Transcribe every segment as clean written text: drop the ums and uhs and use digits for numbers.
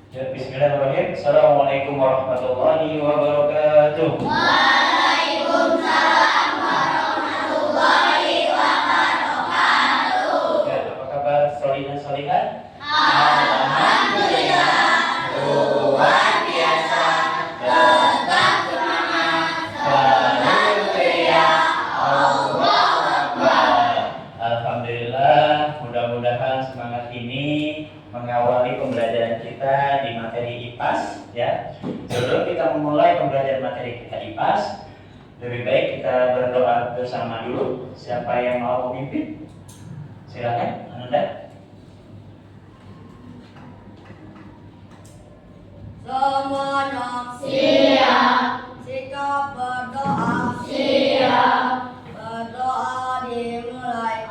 Ya, bismillahirrahmanirrahim. Assalamualaikum warahmatullahi wabarakatuh. Waalaikumsalam warahmatullahi wabarakatuh. Ya, apa kabar solihin solihat? Alhamdulillah, luar biasa, tetap semangat, selalu ceria, Allahu Akbar. Alhamdulillah, mudah-mudahan semangat ini mengawali pembelajaran kita di materi IPAS ya. Sebelum kita memulai pembelajaran materi kita IPAS, lebih baik kita berdoa bersama dulu. Siapa yang mau memimpin? Silakan, Ananda. Semuanya siap, sikap berdoa siap, berdoa dimulai.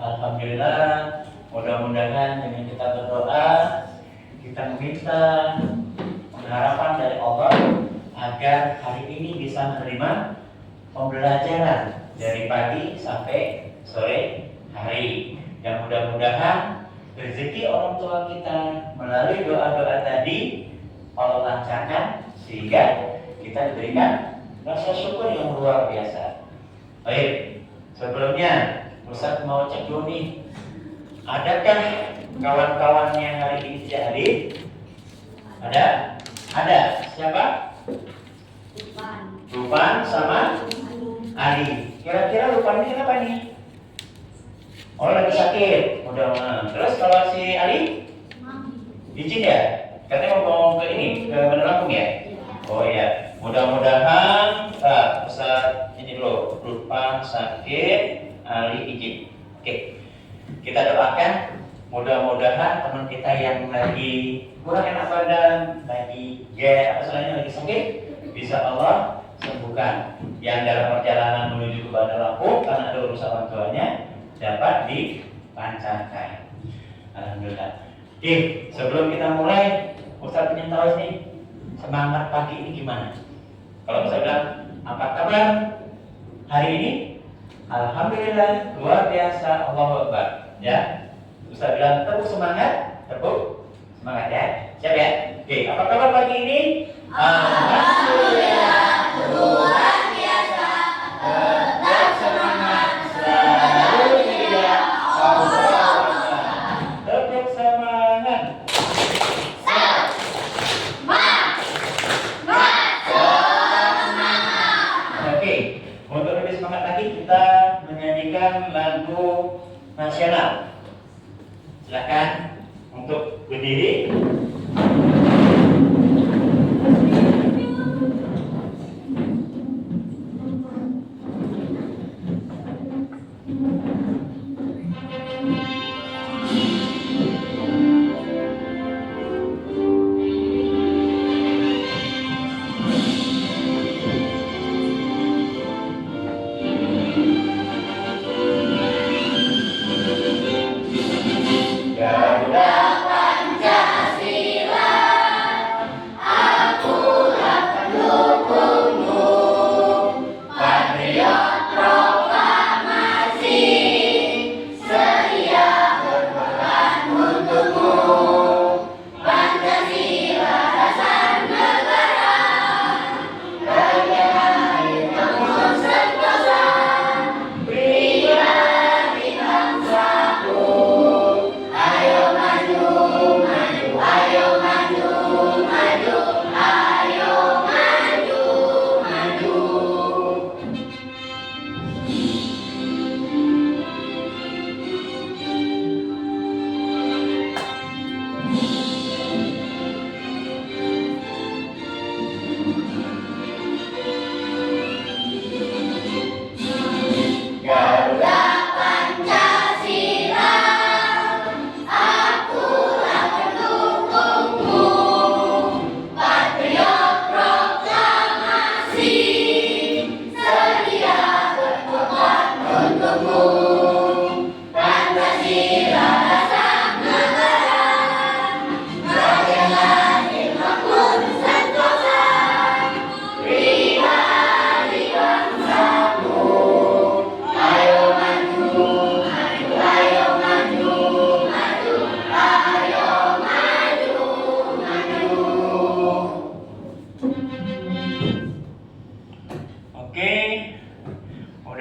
Alhamdulillah, mudah-mudahan dengan kita berdoa, kita meminta pengharapan dari Allah agar hari ini bisa menerima pembelajaran dari pagi sampai sore hari. Dan mudah-mudahan rezeki orang tua kita melalui doa-doa tadi Allah lancarkan sehingga kita diberikan rasa syukur yang luar biasa. Baik, sebelumnya Ustaz mau cek dulu nih. Adakah kawan-kawan yang hari ini tidak hadir? Ada? Ada. Siapa? Lukman sama Ali. Kira-kira Lukman ini kenapa nih? Oh, lagi sakit. Mudah-mudahan. Terus kalau si Ali? Izin ya? Katanya mau ke ini, ke Bandar Lampung ya? Oh iya. Mudah-mudahan Ustaz ini dulu. Lukman sakit, Ali izin. Oke. Kita doakan mudah-mudahan teman kita yang lagi kurang enak badan, lagi apa istilahnya lagi sakit, bisa Allah sembuhkan. Yang dalam perjalanan menuju ke Bandar Lampung karena ada urusan orang tuanya dapat dilancarkan. Alhamdulillah. Sebelum kita mulai, Ustaz ingin tahu nih semangat pagi ini gimana? Kalau Ustaz bilang apa kabar hari ini? Alhamdulillah, luar biasa, Allahu Akbar. Ya, Ustaz bilang tepuk semangat, tepuk semangat ya. Siap ya? Oke, apa kabar pagi ini? Alhamdulillah, luar biasa. Tetap semangat, selalu ceria. Allahu Akbar. Tepuk semangat. Oke, untuk lebih semangat lagi kita menyanyikan lagu nasional. Silakan untuk berdiri.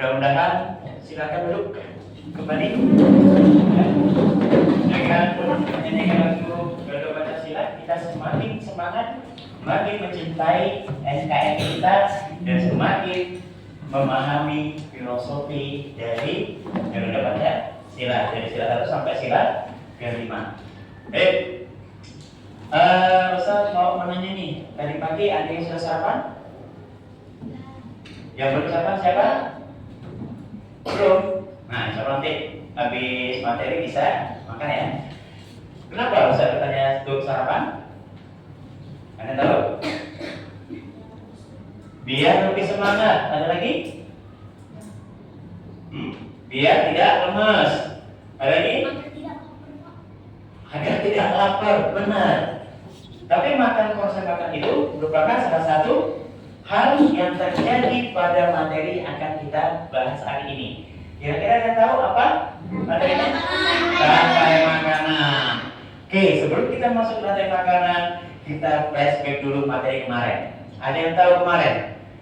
Mudah-mudahan silakan duduk kembali. Dengan menyanyikan lagu Garuda Pancasila, kita semakin semangat, semakin mencintai NKRI kita dan semakin memahami filosofi dari Garuda Pancasila, dari sila 1 sampai sila ke-5. Ustaz mau menanya nih, tadi pagi ada yang sudah sarapan? Yang belum sarapan siapa? Belum. Nah, insya Allah nanti habis materi bisa makan ya. Kenapa Ustaz bertanya untuk sarapan? Anda tahu? Biar lebih semangat. Ada lagi? Biar tidak lemas. Ada lagi? Agar tidak lapar. Benar. Tapi konsep makan itu merupakan salah satu hal yang terjadi pada materi yang akan kita bahas hari ini. Kira-kira kalian tahu apa materinya? Rantai makanan. Oke, sebelum kita masuk ke rantai makanan, kita flashback dulu materi kemarin. Ada yang tahu kemarin?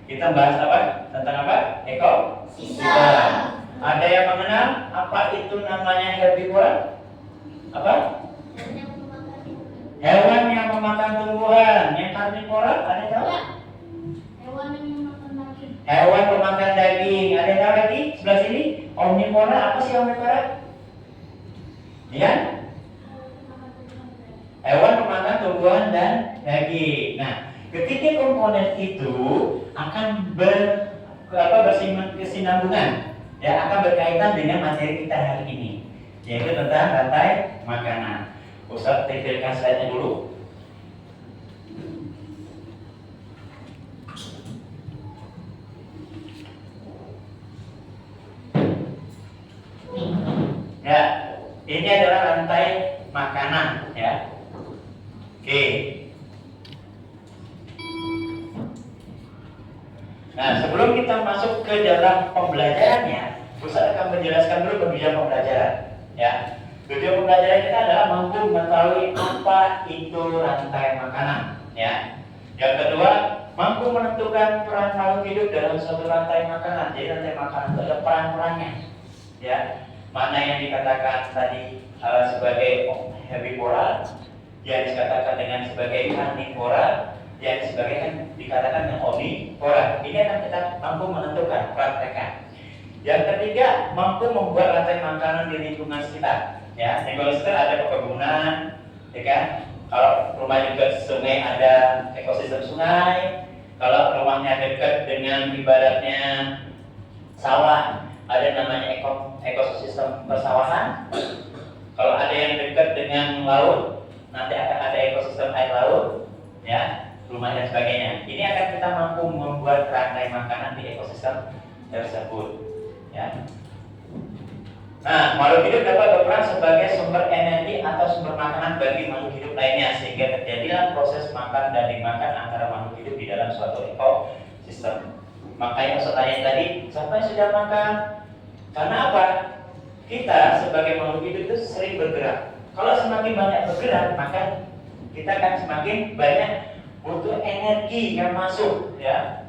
Kita bahas apa? Tentang apa? Ekosistem. Ada yang mengenal Apa itu namanya herbivora? Apa? Hewan yang memakan tumbuhan. Yang karnivora, ada tahu? Hewan yang memakan daging. Hewan pemakan daging. Ada tahu lagi? Sebelah sini. Omnivora, apa sih omnivora? Ya? Hewan pemakan tumbuhan dan daging. Nah, ketiga komponen itu akan berkesinambungan, ya, akan berkaitan dengan materi kita hari ini, yaitu tentang rantai makanan. Ustaz tampilkan slide-nya dulu. Ya, ini adalah rantai makanan, ya. Oke. Nah, sebelum kita masuk ke dalam pembelajarannya, Ustaz akan menjelaskan dulu tujuan pembelajaran. Ya, tujuan pembelajaran kita adalah mampu mengetahui apa itu rantai makanan. Ya. Yang kedua, mampu menentukan peran makhluk hidup dalam suatu rantai makanan. Jadi rantai makanan itu ada peran-perannya. Ya, mana yang dikatakan tadi sebagai herbivora, yang dikatakan dengan sebagai karnivora, yang sebagai dikatakan dengan omnivora. Ini akan kita mampu menentukan peran mereka. Yang ketiga, mampu membuat rantai makanan di lingkungan sekitar. Ya, lingkungan sekitar ada perkebunan, ya kan? Kalau rumah dekat sungai ada ekosistem sungai. Kalau rumahnya dekat dengan ibaratnya sawah, ada namanya ekosistem persawahan. Kalau ada yang dekat dengan laut, nanti akan ada ekosistem air laut, ya, rumah dan sebagainya. Ini akan kita mampu membuat rantai makanan di ekosistem tersebut. Ya. Nah, makhluk hidup dapat berperan sebagai sumber energi atau sumber makanan bagi makhluk hidup lainnya, sehingga terjadilah proses makan dan dimakan antara makhluk hidup di dalam suatu ekosistem. Makanya saya tadi, siapa yang sudah makan? Karena apa? Kita sebagai makhluk hidup itu sering bergerak. Kalau semakin banyak bergerak, maka kita akan semakin banyak butuh energi yang masuk, ya.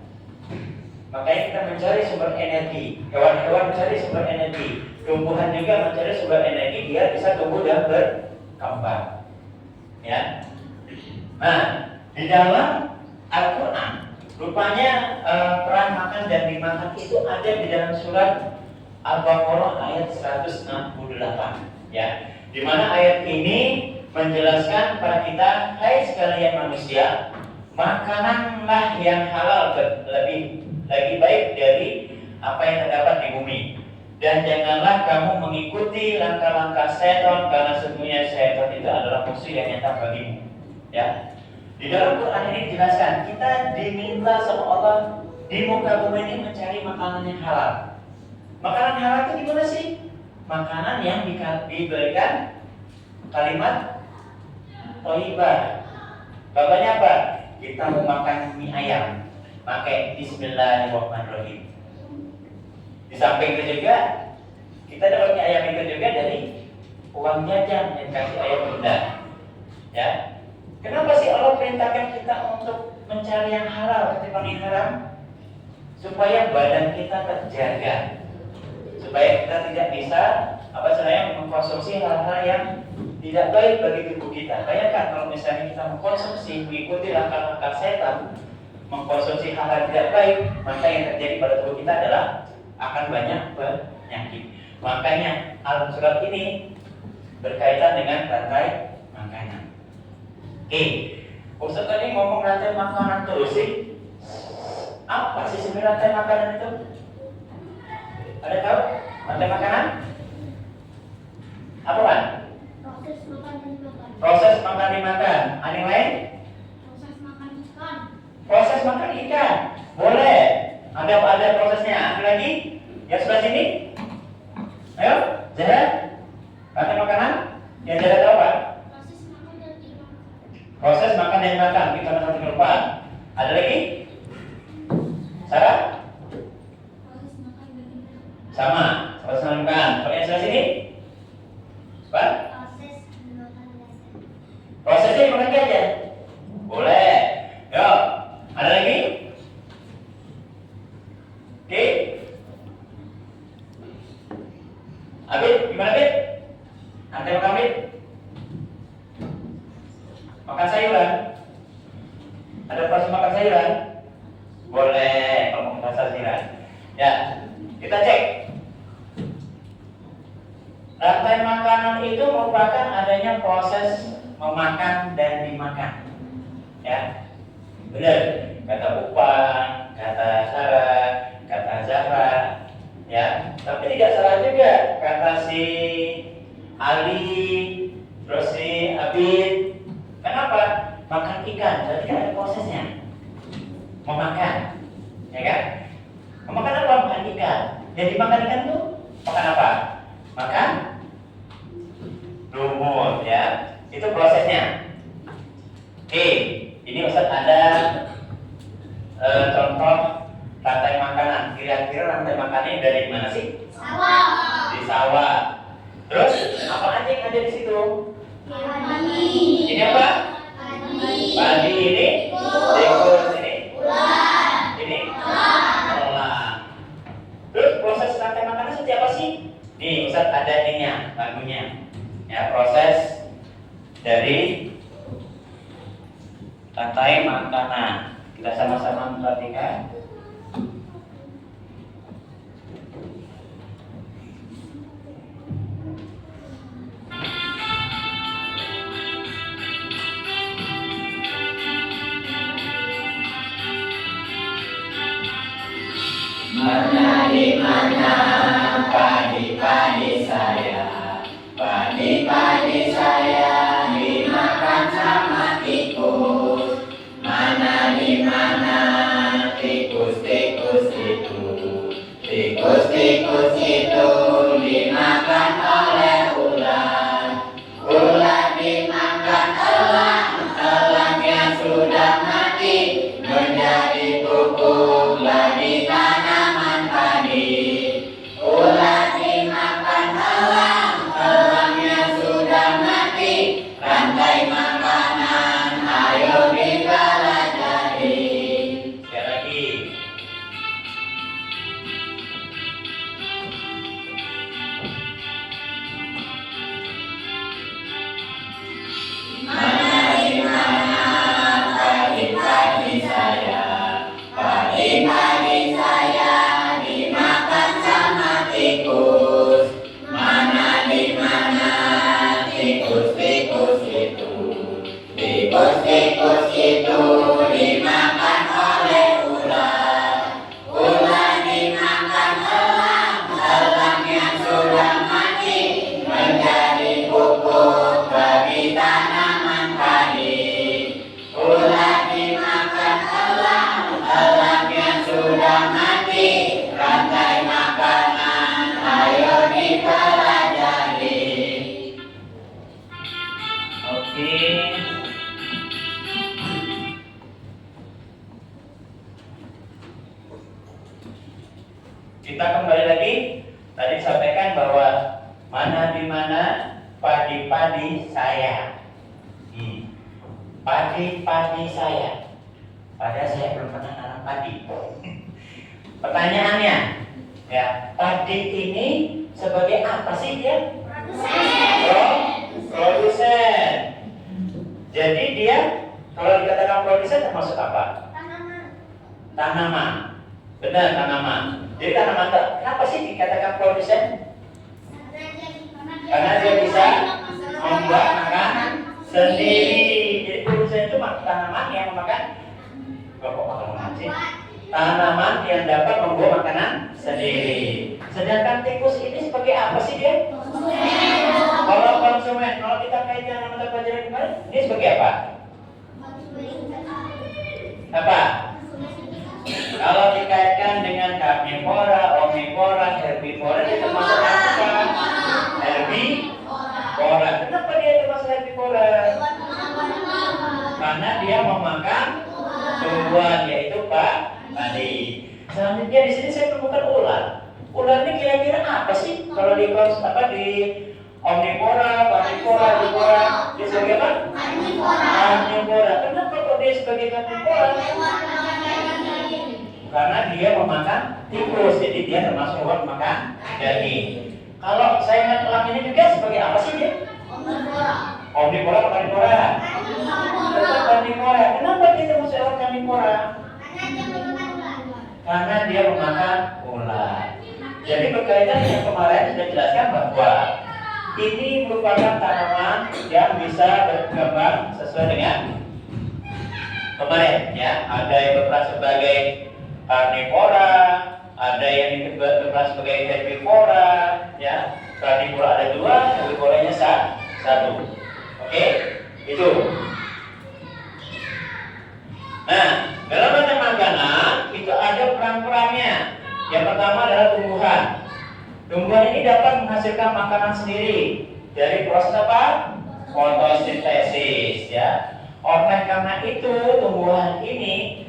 Makanya kita mencari sumber energi. Hewan-hewan mencari sumber energi. Tumbuhan juga mencari sumber energi, dia bisa tumbuh dan berkembang. Ya. Nah, di dalam Al-Quran, rupanya peran makan dan dimakan itu ada di dalam surat Al-Baqarah ayat 168. Ya, di mana ayat ini menjelaskan kepada kita, hai sekalian manusia, makananlah yang halal lebih baik dari apa yang terdapat di bumi, dan janganlah kamu mengikuti langkah-langkah setan, karena sesungguhnya setan itu adalah musuh yang nyata bagimu. Ya, di dalam Quran ini dijelaskan kita diminta sama Allah di muka bumi ini mencari makanan yang halal. Makanan halal itu gimana sih? Makanan yang diberikan kalimat thayyibah. Contohnya apa? Kita mau makan mie ayam, pakai Bismillahirrahmanirrahim. Di samping itu juga kita dapat mie ayam itu juga dari uang jajan yang kasih ayam bunda. Ya, kenapa sih Allah perintahkan kita untuk mencari yang halal ketimbang yang haram? Supaya badan kita terjaga, supaya kita tidak bisa mengkonsumsi hal-hal yang tidak baik bagi tubuh kita. Bayangkan kalau misalnya kita mengkonsumsi, mengikuti langkah-langkah setan, mengkonsumsi hal-hal tidak baik, maka yang terjadi pada tubuh kita adalah akan banyak penyakit. Makanya surat ini berkaitan dengan rantai makanan. Oke, Ustaz tadi ngomong rantai makanan terus sih. Apa sih sebenarnya rantai makanan itu? Ada tahu rantai makanan? Apa kan? Proses makan dan dimakan. Proses makan dimakan. Ada yang lain? Proses makan ikan. Proses makan ikan. Boleh. Ada prosesnya. Ada lagi? Yang sebelah sini? Ayo, Zahra. Rantai makanan? Yang Zahra tahu apa? Proses makan dan dimakan. Proses makan dan dimakan. Kita masuk ke depan. Ada lagi? Sarah? Proses makan dan dimakan. Sama. Proses makan. Kalau yang sebelah sini? Apa? Proses makan dan dimakan. Prosesnya dimana aja? Boleh. Yuk. Ada lagi? Oke. Abid, gimana Abid? Nanti makan Abid? Makan sayuran? Ada proses makan sayuran? Boleh, kalau mau makan sayuran. Ya, kita cek. Rantai makanan itu merupakan adanya proses memakan dan dimakan. Ya, benar. Kata Upang, kata Sarah, kata Zahra. Ya, tapi tidak salah juga kata si Ali, terus si Abid. Kenapa? Makan ikan, berarti kan ada prosesnya. Memakan, ya kan? Memakan apa? Makan ikan. Yang dimakan ikan tuh makan apa? Makan lumut, ya. Itu prosesnya. Oke, ini Ustaz ada contoh rantai makanan. Kira-kira rantai makanannya dari mana sih? Sawah. Di sawah. Terus apa aja yang ada di situ? Padi. Ini apa? Padi ini, tikus ini, ini, elang. Terus proses rantai makanan seperti apa sih? Nih Ustaz ada ininya, lagunya. Ya, proses dari rantai makanan. Kita sama-sama memperhatikan. Mana di mana padi-padi saya, padi-padi saya dimakan sama tikus. Mana di mana tikus-tikus itu, tikus-tikus itu dimakan oleh ular. Ular dimakan elang, elangnya sudah mati menjadi pupuk lagi tanaman padi. Ular dimakan elang, elangnya sudah mati, rantai makanan ayo dipelajari. Sekali lagi. Mana di mana padi-padi saya, padi-padi saya dimakan sama tikus. Mana di mana tikus-tikus itu, tikus-tikus itu dimakan oleh ular. Ular dimakan elang, elang yang sudah mati menjadi pupuk bagi tanaman padi. Ular dimakan elang, elang yang sudah mati, rantai makanan ayo dipelajari. Oke. Kita kembali lagi. Tadi sampaikan bahwa mana di mana padi-padi saya. Padi-padi saya. Padahal saya belum pernah nanam padi. Pertanyaannya, ya, padi ini sebagai apa sih dia? Produsen. Jadi dia kalau dikatakan produsen termasuk apa? Tanaman. Benar, tanaman. Jadi tanaman, kenapa sih dikatakan produsen? Karena dia bisa membuat makanan sendiri. Jadi produsen itu tanaman yang memakan. Kok makanan sih? Tanaman yang dapat membuat makanan sendiri. Sedangkan tikus ini sebagai apa sih dia? Kalau konsumen, kalau kita kaitkan dengan mata pelajaran kemarin, ini sebagai apa? Apa? Kalau dikaitkan dengan karnivora, omnivora, herbivora, itu termasuk apa? Herbivora. Kenapa dia termasuk herbivora? Karena dia memakan tumbuhan, yaitu padi. Selanjutnya di sini saya temukan ular. Ular ini kira-kira apa sih? Kalau di omnivora, karnivora, herbivora, dia sebagai apa? Karnivora. Kenapa kok dia sebagai karnivora? Karena dia memakan tikus, jadi dia termasuk hewan makan daging. Kalau saya ingat elang ini juga sebagai apa sih dia? Omnivora atau karnivora? Tetap karnivora. Kenapa dia termasuk elang karnivora? Karena dia memakan ulat. Jadi berkaitan dengan kemarin sudah jelaskan bahwa ini merupakan tanaman yang bisa berkembang sesuai dengan kemarin ya. Ada yang berperan sebagai karnivora, ada yang berperan sebagai herbivora ya. Karnivora ada 2, herbivoranya 1. Oke, itu. Nah, dalam rantai makanan itu ada peran-perannya. Yang pertama adalah tumbuhan. Tumbuhan ini dapat menghasilkan makanan sendiri dari proses apa? Fotosintesis ya. Oleh karena itu tumbuhan ini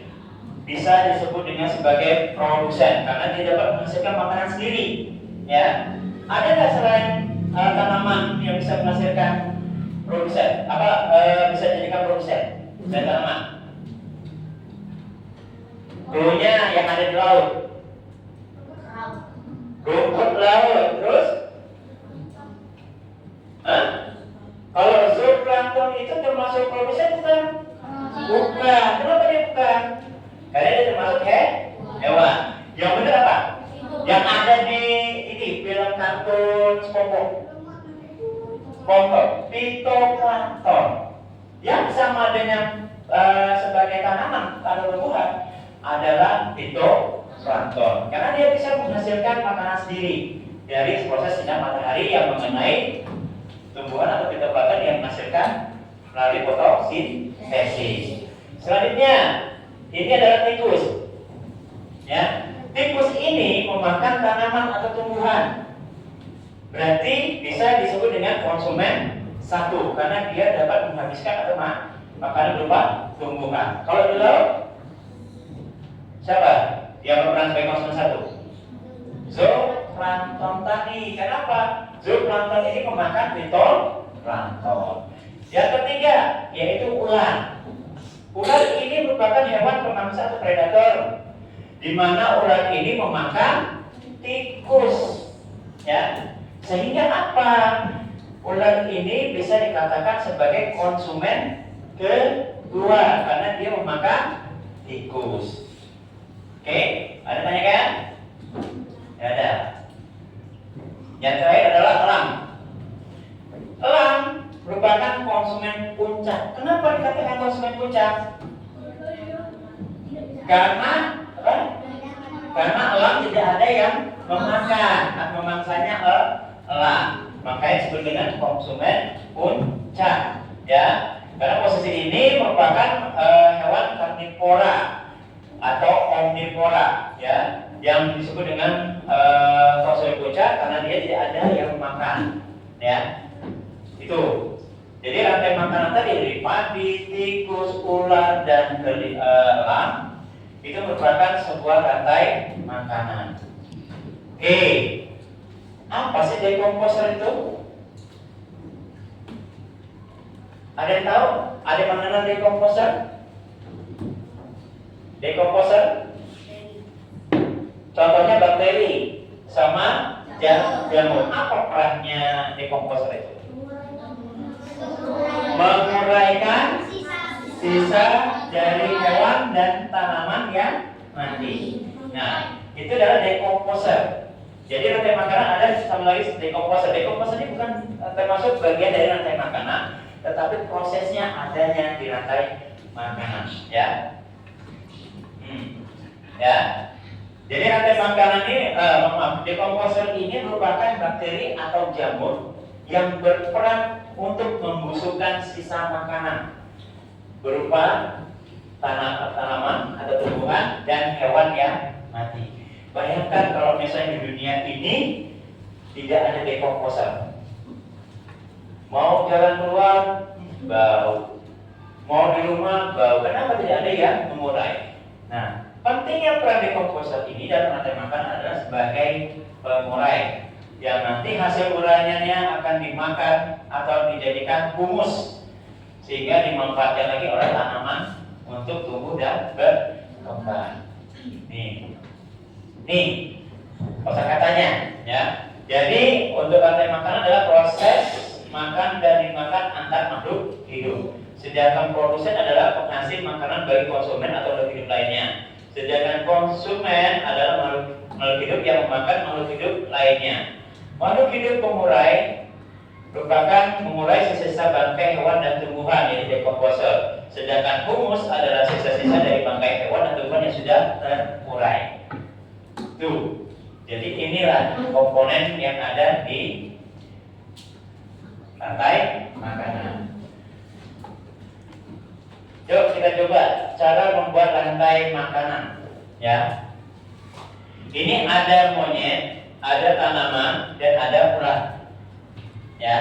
bisa disebut dengan sebagai produsen karena dia dapat menghasilkan makanan sendiri ya. Ada nggak selain tanaman yang bisa menghasilkan produsen? Bisa dijadikan produsen dari tanaman? Dulunya yang ada di laut. Rumput laut, terus? Kalau zooplankton itu termasuk produsen bukan? Bukan. Kenapa dia bukan? Karena dia termasuk hewan. Yang benar apa? Yang ada di ini film kartun SpongeBob. Fitoplankton. Yang sama dengan sebagai tanaman atau tumbuhan adalah fitoplankton. Karena dia bisa menghasilkan makanan sendiri dari proses sinar matahari yang mengenai tumbuhan atau fitoplankton yang menghasilkan melalui fotosintesis. Selanjutnya, ini adalah tikus. Ya, tikus ini memakan tanaman atau tumbuhan. Berarti bisa disebut dengan konsumen 1 karena dia dapat menghabiskan atau makanan berupa tumbuhan. Kalau di laut, siapa yang berperan sebagai konsumen 1? Zooplankton tadi. Kenapa? Zooplankton ini memakan fitoplankton. Yang ketiga yaitu ular. Ular ini merupakan hewan pemangsa atau predator, di mana ular ini memakan tikus. Ya, sehingga apa? Ular ini bisa dikatakan sebagai konsumen kedua karena dia memakan tikus. Oke, ada tanya kan? Ya ada. Yang terakhir adalah elang. Elang merupakan konsumen puncak. Kenapa dikatakan konsumen puncak? Karena apa? Karena elang tidak ada yang memakan, memangsanya elang. Makanya disebut dengan konsumen puncak. Ya, karena posisi ini merupakan hewan karnivora atau omnivora, ya, yang disebut dengan konsumen puncak karena dia tidak ada yang memakan, ya. Itu. Jadi rantai makanan tadi dari padi, tikus, ular dan elang itu merupakan sebuah rantai makanan. Oke, apa sih dekomposer itu? Ada yang tahu? Ada yang mengenal dekomposer? Dekomposer? Contohnya bakteri sama jamur. Apa perannya dekomposer itu? Menguraikan sisa dari hewan dan tanaman yang mati. Nah, itu adalah dekomposer. Jadi rantai makanan ada sama lagi dekomposer. Dekomposer ini bukan termasuk bagian dari rantai makanan, tetapi prosesnya adanya di rantai makanan, ya. Ya. Jadi rantai makanan ini, dekomposer ini merupakan bakteri atau jamur yang berperan untuk membusukkan sisa makanan berupa tanaman atau tumbuhan dan hewan yang mati. Bayangkan kalau misalnya di dunia ini tidak ada dekomposer, mau jalan keluar bau, mau di rumah bau. Kenapa tidak ada yang mengurai? Nah, pentingnya peran dekomposer ini dalam rantai makanan adalah sebagai pengurai yang nanti hasil uraiannya akan dimakan atau dijadikan humus sehingga dimanfaatkan lagi oleh tanaman untuk tumbuh dan berkembang. Nih, kosakatanya, ya. Jadi untuk rantai makanan adalah proses makan dan dimakan antar makhluk hidup. Sedangkan produsen adalah penghasil makanan bagi konsumen atau makhluk hidup lainnya. Sedangkan konsumen adalah makhluk hidup yang memakan makhluk hidup lainnya. Makhluk hidup pengurai merupakan mengurai sisa-sisa bangkai hewan dan tumbuhan yang dekomposer. Sedangkan humus adalah sisa-sisa dari bangkai hewan dan tumbuhan yang sudah terurai. Tuh. Jadi inilah komponen yang ada di rantai makanan. Yuk kita coba cara membuat rantai makanan, ya. Ini ada monyet, ada tanaman, dan ada ulat, ya.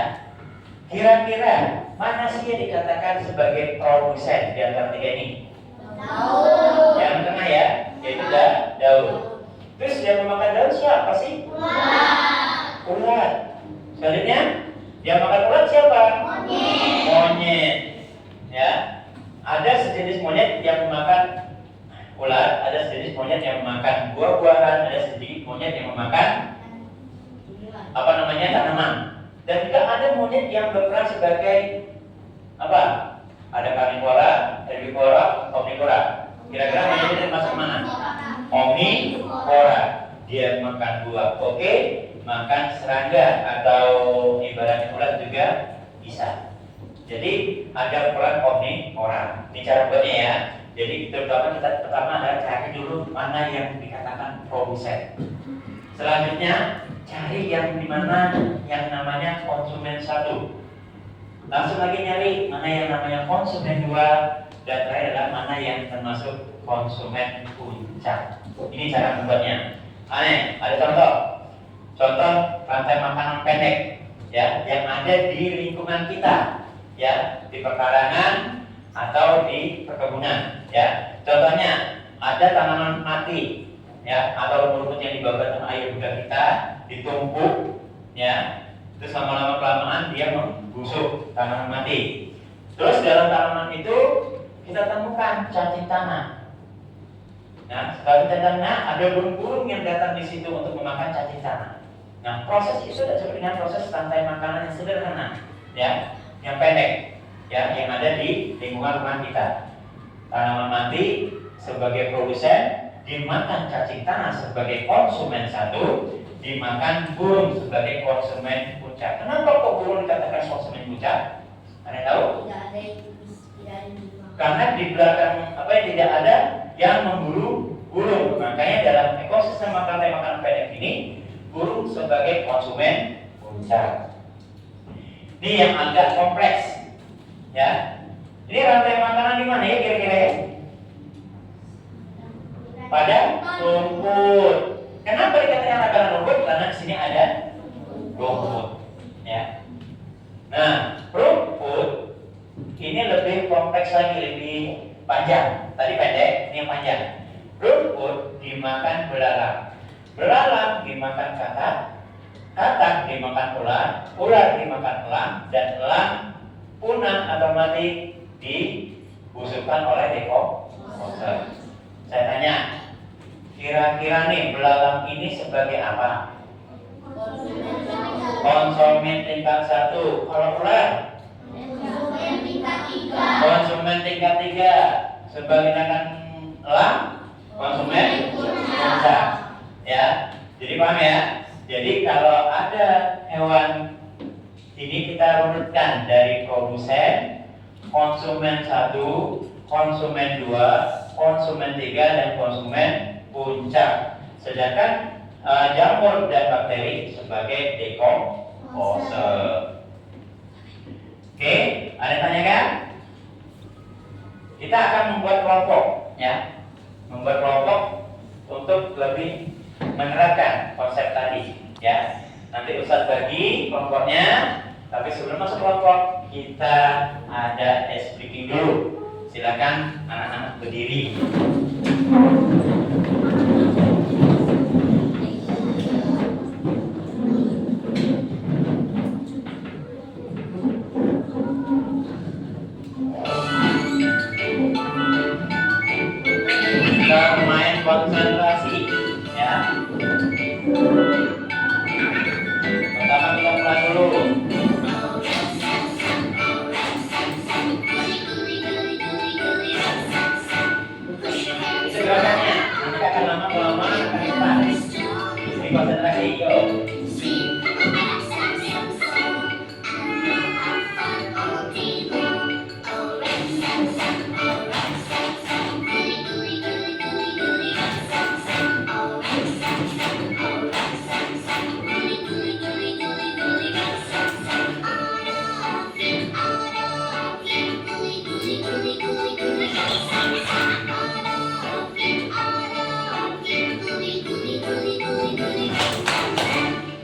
Kira-kira mana sih yang dikatakan sebagai produsen di antara tiga ini? Daun. Yang tengah ya, yaitu daun. Terus yang memakan daun siapa sih? Ulat. Ulat. Selanjutnya, yang makan ulat siapa? Monyet. Monyet. Ya. Ada sejenis monyet yang memakan ulat, ada sejenis monyet yang memakan buah-buahan, ada sejenis monyet yang memakan tanaman. Dan juga ada monyet yang berperan sebagai apa? Ada karnivora, herbivora, omnivora. Kira-kira monyet ini masuk mana? Omnivora. Dia makan buah oke, makan serangga atau ibaratnya ulat juga bisa. Jadi ada peran omnivora. Ini cara buatnya ya. Jadi terutama kita pertama adalah cari dulu mana yang dikatakan produsen. Selanjutnya cari yang dimana yang namanya konsumen satu. Langsung lagi nyari mana yang namanya konsumen dua, dan terakhir adalah mana yang termasuk konsumen puncak. Ini cara membuatnya. Ada contoh. Contoh rantai makanan pendek, ya, yang ada di lingkungan kita, ya, di pekarangan atau di perkebunan, ya. Contohnya ada tanaman mati, ya, atau rumput yang dibawa sama ayah bunda kita ditumpuk, ya. Terus lama-lama kelamaan dia membusuk tanaman mati. Terus dalam tanaman itu kita temukan cacing tanah. Nah, setelah cacing tanah ada burung-burung yang datang di situ untuk memakan cacing tanah. Nah, proses itu disebut dengan proses rantai makanan yang sederhana, ya, yang pendek, ya, yang ada di lingkungan rumah kita. Tanaman mati sebagai produsen, dimakan cacing tanah sebagai konsumen satu, dimakan burung sebagai konsumen puncak. Kenapa kok burung dikatakan konsumen puncak? Anda tahu? Karena di belakang tidak ada yang memburu burung. Makanya dalam ekosistem rantai makanan pendek ini, burung sebagai konsumen puncak. Ini yang agak kompleks, ya. Ini rantai makanan di mana ya kira-kira ya? Pada rumput. Kenapa dikatakan makanan rumput? Karena di sini ada rumput, ya. Nah, rumput ini lebih kompleks lagi, lebih panjang. Tadi pendek, ini yang panjang. Rumput dimakan belalang, belalang dimakan katak, katak dimakan ular, ular dimakan elang, dan elang punah atau mati dibusukkan oleh dekomposer. Saya tanya, kira-kira nih belalang ini sebagai apa? Konsumen tingkat 1. Kalau ular? Konsumen tingkat 3. Sebagai elang? Konsumen puncak. Ya, jadi paham ya? Jadi kalau ada hewan ini kita runutkan dari produsen, konsumen 1, konsumen 2, konsumen 3, dan konsumen puncak. Sedangkan jamur dan bakteri sebagai dekomposer. Oke, ada tanya kan? Kita akan membuat kelompok, ya. Membuat kelompok untuk lebih menerapkan konsep tadi, ya. Nanti Ustadz bagi kelompoknya, tapi sebelum masuk kelompok kita ada ice breaking dulu. Silakan anak-anak berdiri. Kita main konsentrasi, ya. dulu. Itu gerakannya. Nanti akan lama-lama akan cepat. Ini konsentrasi, yuk.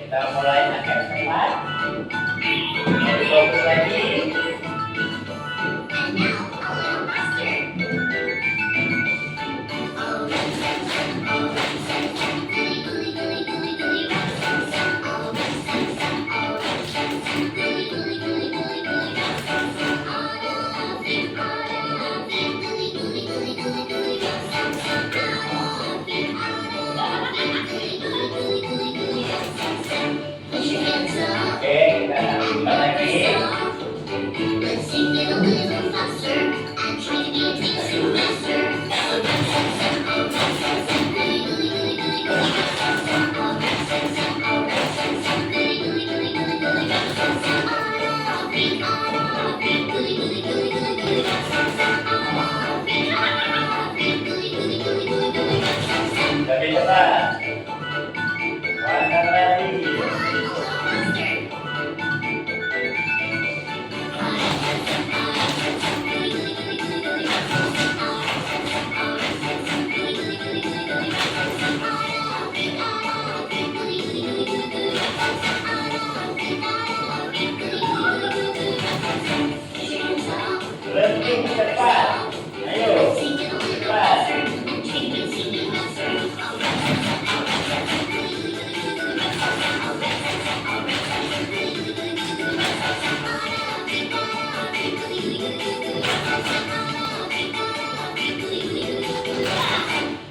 Kita mulai agak cepat. Lebih fokus lagi. Oke, kita tambah lagi. Lebih cepat. Langkah lagi. Lebih cepat. Ayo, cepat.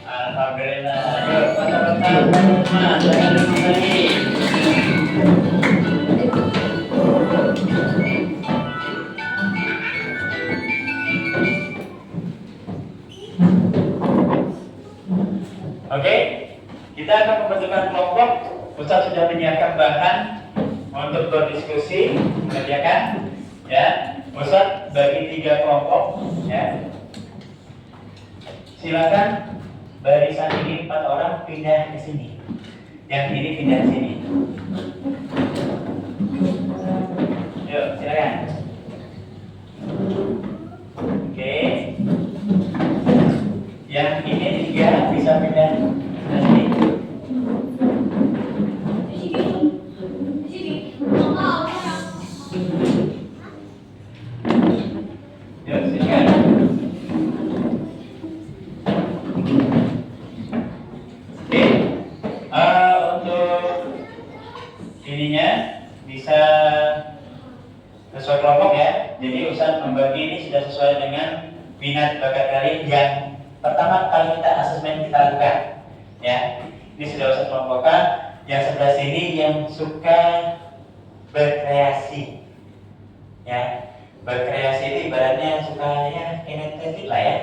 Alhamdulillah. Ayo, patah-patah. Mas, lagi. Oke, kita akan membentukkan kelompok. Ustaz sudah menyiapkan bahan untuk berdiskusi, mengerjakan. Ya, Ustaz bagi 3 kelompok. Ya, silakan barisan ini 4 orang pindah ke sini. Yang ini pindah ke sini. Yuk, silakan. Oke. Yang ini 3 bisa pindah ke sini. Yuk, silakan. Oke. Untuk ininya bisa sesuai kelompok ya. Jadi Ustaz membagi ini sudah sesuai dengan minat bakat kalian yang pertama kali kita asesmen kita lakukan. Ya, ini sudah Ustaz kelompokkan. Yang sebelah sini yang suka berkreasi. Ya, berkreasi itu ibaratnya suka ya kinetik lah ya.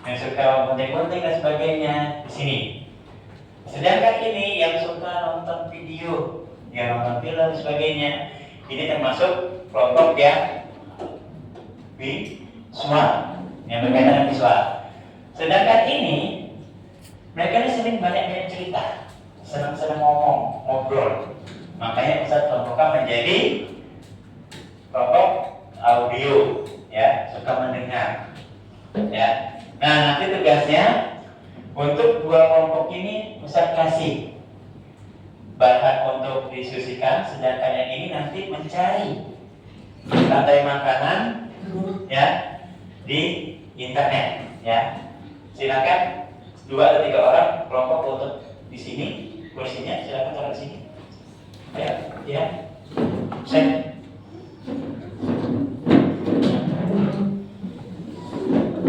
Yang suka gunting-gunting dan sebagainya di sini. Sedangkan ini yang suka nonton video, yang nonton film dan sebagainya, ini termasuk kelompok yang visual, yang berkaitan dengan visual. Sedangkan ini mereka ini sering banyak cerita, senang-senang ngomong, ngobrol. Makanya Ustaz kelompokkan menjadi kelompok audio, ya, suka mendengar. Ya. Nah, nanti tugasnya untuk 2 kelompok ini Ustaz kasih bahan untuk diskusikan, sedangkan yang ini nanti mencari rantai makanan ya di internet ya. Silakan 2 atau 3 orang kelompok untuk di sini kursinya, silakan taruh di sini. Ya, ya. Set.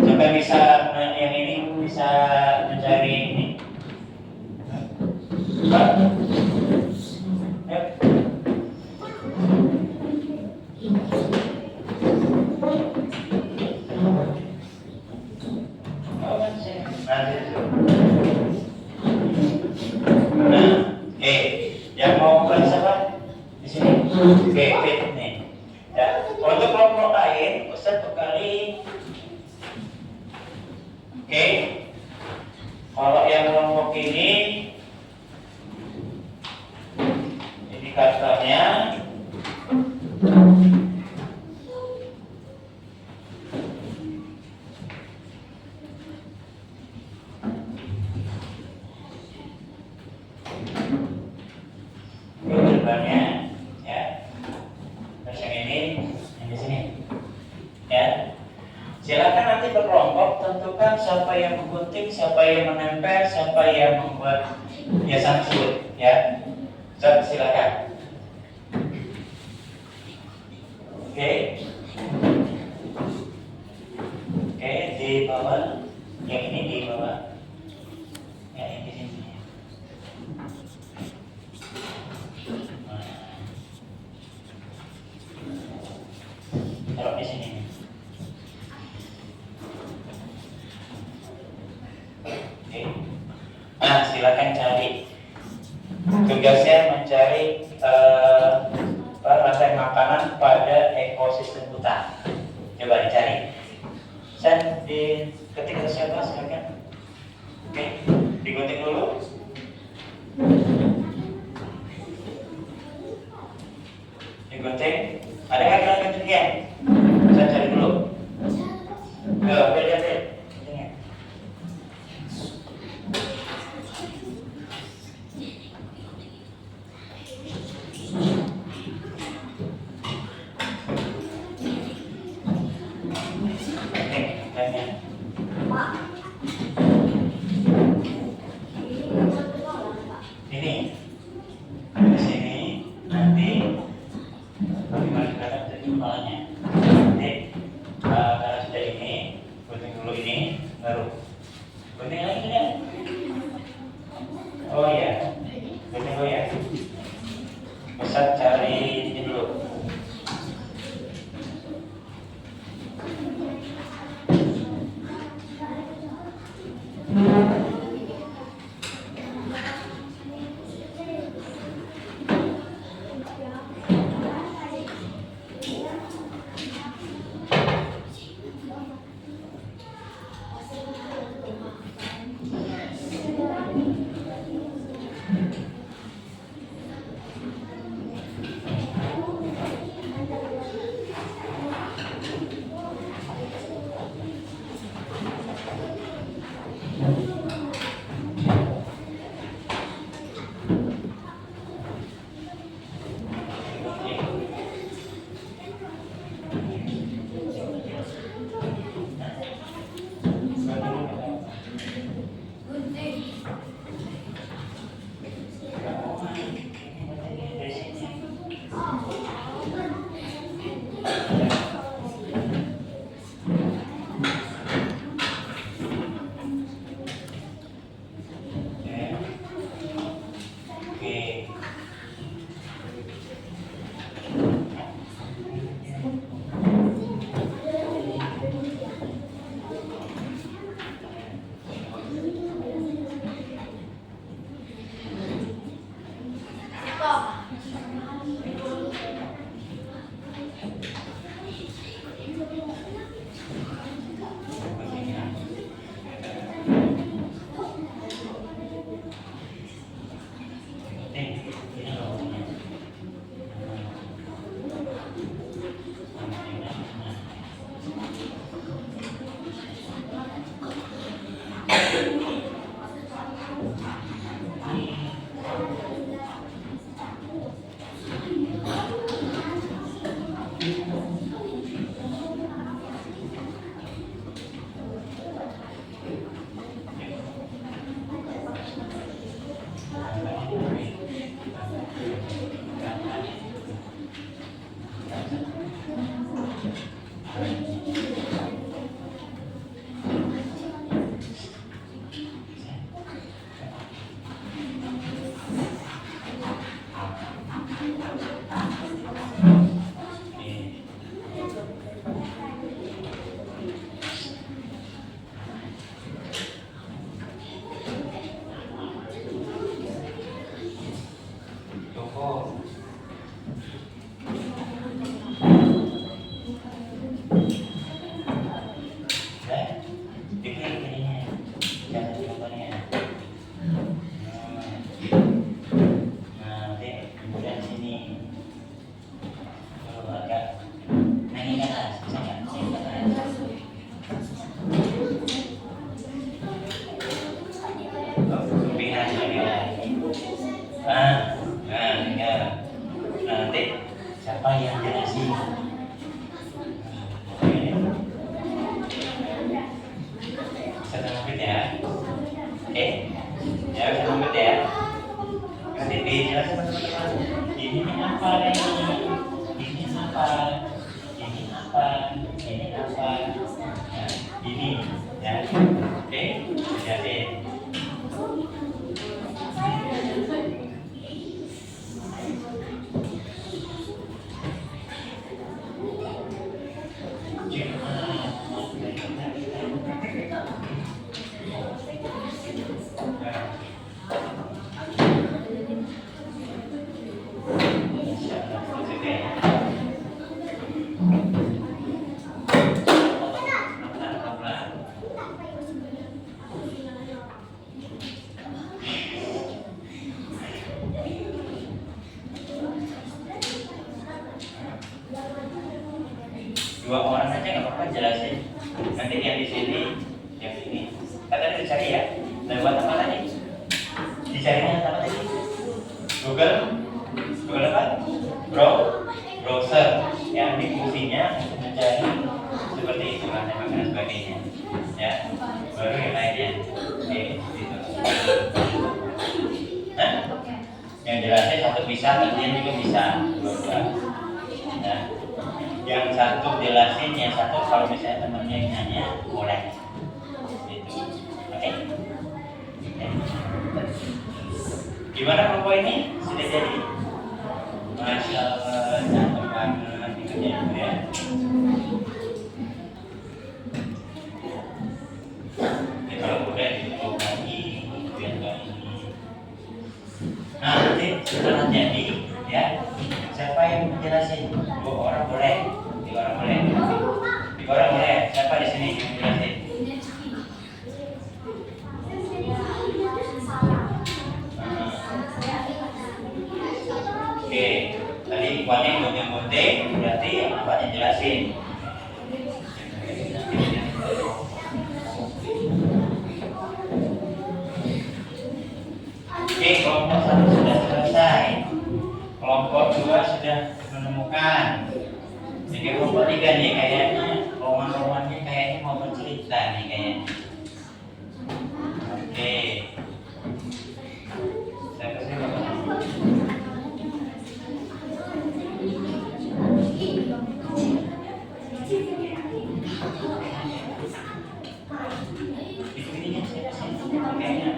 Sampai bisa yang ini bisa mencari ini. Yuk. mau bukan siapa? Di sini. Oke, nih. Ya, untuk kelompok lain, Ustaz bekali. Oke. Kalau yang kelompok ini indikatornya gambarnya ya. Terus yang ini, yang di sini. Ya. Silakan nanti berkelompok tentukan siapa yang menggunting, siapa yang menempel, siapa yang membuat hiasan tersebut ya. Silakan. Oke. Oke, di bawah. Yang ini di bawah. Ya, yang di sini. Taruh di sini. Oke. Nah, silakan cari. Tugasnya mencari rantai makanan pada ekosistem hutan. Coba dicari. Saya diketik ke siapa? Silakan. Oke, digunting dulu. Digunting. Ada nggak kira guntingnya? Saya cari dulu. Beda. Guntingnya. Ini di sini nanti bagaimana cara jadi kepalanya. Nanti karena sudah ini gunting dulu ini baru gunting lagi ya. Oh iya, gunting dulu ya. Bisa cari ini dulu. cukup. Ya, dikit ininya, jangan contohnya. Nah, nanti kemudian sini. Kalau agak naik ke atas, bisa nggak? Naik ke atas. Kelebihan, kelebihan. Ya. Nanti siapa yang jelasin? Bisa terangkat ya? Oke, ya bisa terangkat ya. Nanti dijelasin teman-teman. Ini apa ini? Ini apa? Ini apa? Ini apa? Nah, ini ya. Oke, jadi. Dua orang aja nggak apa-apa jelasin. Nanti yang di sini, yang ini. Kalian dicari ya. Lewat apa tadi? Dicarinya apa tadi? Google, Google apa? Browser. Yang di fungsinya untuk mencari seperti itu lah, dan sebagainya. Ya, baru yang lainnya. Oke, gitu. Nah, yang jelasnya satu bisa, kerjanya juga bisa. Dua-dua. Ya. Yang satu jelasin, yang satu kalau misalnya temennya yang nanya boleh gitu. Oke? Gimana kelompok ini? Sudah jadi? Masya Allah, cakep banget dikerjain ya. Ini kalau udah ditutup lagi biar nggak ini. Nah nanti setelah jadi ya, siapa yang menjelasin? 2 orang boleh, 3 orang boleh, 3 orang boleh. Siapa di sini yang menjelasin? Oke, tadi ikhwannya gunting-gunting, berarti yang abahnya jelasin. Oke, kelompok 1 sudah selesai. Kelompok 2 sudah menemukan. Jadi kelompok 3 nih kayaknya roman-romannya kayaknya mau bercerita nih kayaknya. Oke. Siapa sih Bapak? Ini siapa sih? Kayaknya.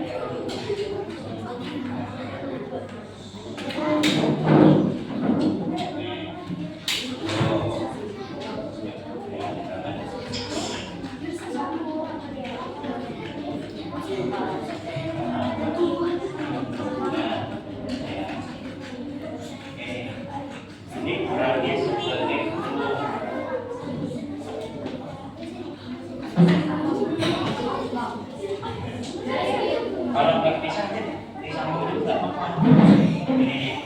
Kalau nggak bisa, disambung dulu nggak apa-apa. Ini.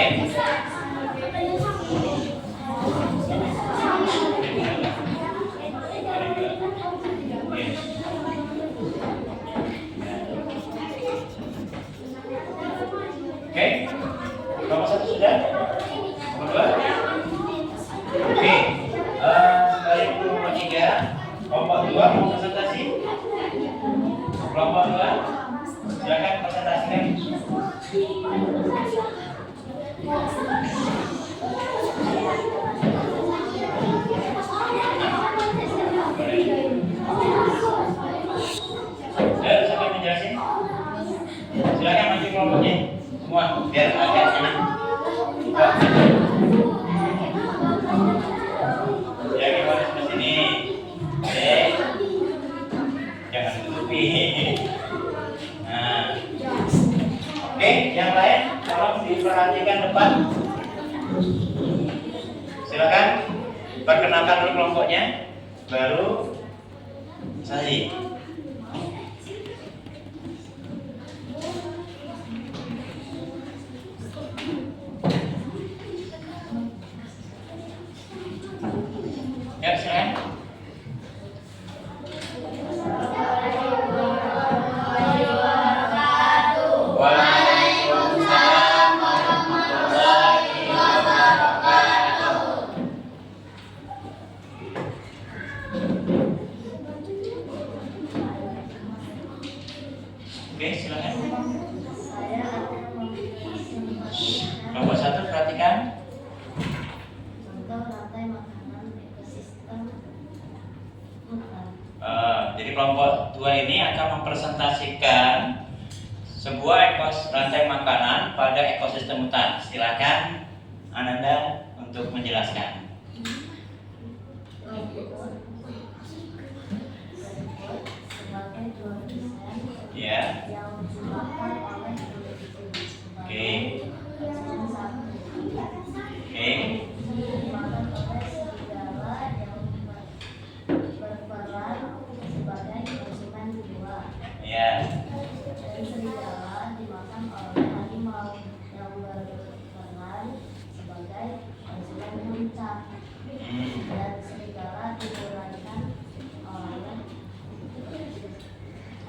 Oke, nomor 1 sudah? Nomor 2? Oke, balik ke nomor 3. Kelompok 2 mau presentasi? Kelompok 2, silakan presentasikan. Siapa yang menjelasin? Silakan maju kelompoknya semua biar agak enak. Ya gimana seperti ini? Oke, jangan tutupi. Nah, oke, yang lain tolong diperhatikan depan. Silakan perkenalkan dulu kelompoknya, baru saya. Ya, silakan. Waalaikumsalam warahmatullahi wabarakatuh. Oke, silakan. Kelompok 1 perhatikan. Jadi kelompok 2 ini akan mempresentasikan sebuah rantai makanan pada ekosistem hutan. Silakan Ananda untuk menjelaskan. Ya. Oke. Oke. Ya. Dan serigala dimakan oleh harimau yang berperan sebagai konsumen puncak. Dan serigala diuraikan oleh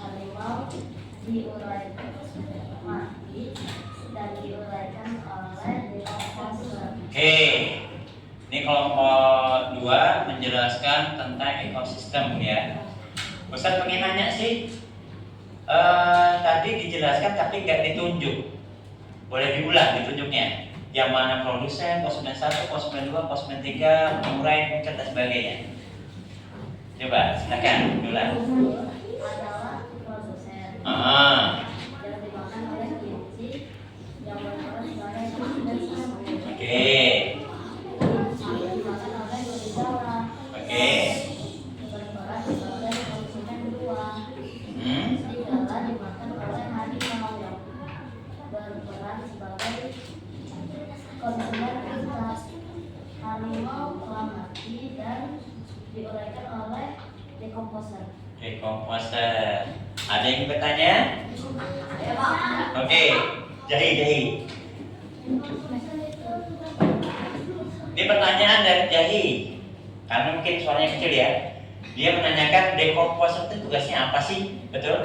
harimau diuraikan mati dan diuraikan oleh dekomposer. Oke. Ini kelompok 2 menjelaskan tentang ekosistem ya. Ustaz pengen nanya sih, tadi dijelaskan tapi nggak ditunjuk. Boleh diulang ditunjuknya. Yang mana produsen, konsumen 1, konsumen 2, konsumen 3, pengurai, dan sebagainya. Coba, silakan diulang. Adalah produsen yang dimakan oleh kelinci yang berperan sebagai konsumen 1. Oke. Dimakan oleh serigala Oke. berperan sebagai konsumen 2. Hmm. Serigala dimakan oleh harimau yang berperan sebagai konsumen puncak. Harimau telah mati dan diuraikan oleh dekomposer. Dekomposer. Ada yang bertanya? Oke. Jahi. Ini pertanyaan dari Jahi. Karena mungkin suaranya kecil ya. Dia menanyakan dekomposer itu tugasnya apa sih? Betul?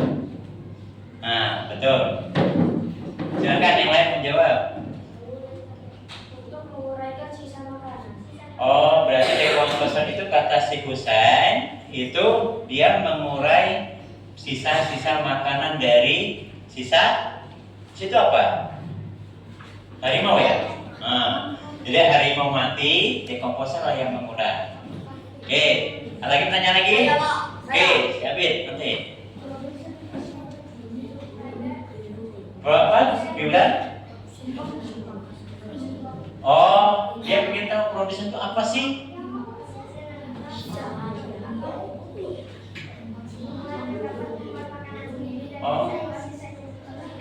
Nah, betul. Silakan yang lain menjawab. Untuk menguraikan sisa makanan. Oh, berarti dekomposer itu kata si Husain itu dia mengurai sisa-sisa makanan dari situ apa? Harimau ya? Nah, jadi harimau mati, dekomposer lah yang mengurai. Oke, ada lagi pertanyaan lagi? Oke, siapin nanti. Berapa? Diulang? Oh, dia ingin tahu produsen itu apa sih? Oh,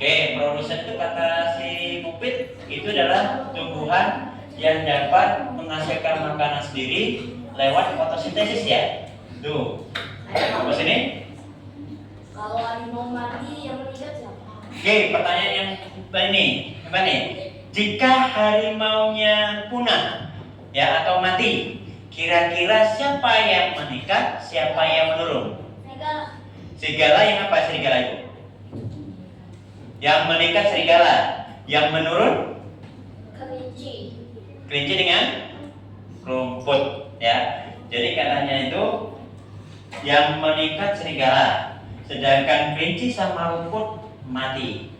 oke, produsen itu kata si Mupit itu adalah tumbuhan yang dapat menghasilkan makanan sendiri lewat fotosintesis ya. Tuh, apa sini? Kalau harimau mati yang meninggal siapa? Oke, pertanyaan yang ini, apa nih? Jika harimaunya punah ya atau mati, kira-kira siapa yang meningkat, siapa yang menurun? Serigala yang apa serigala itu? Yang meningkat serigala, yang menurun Kelinci. kelinci dengan rumput ya. Jadi katanya itu yang meningkat serigala, sedangkan kelinci sama rumput mati.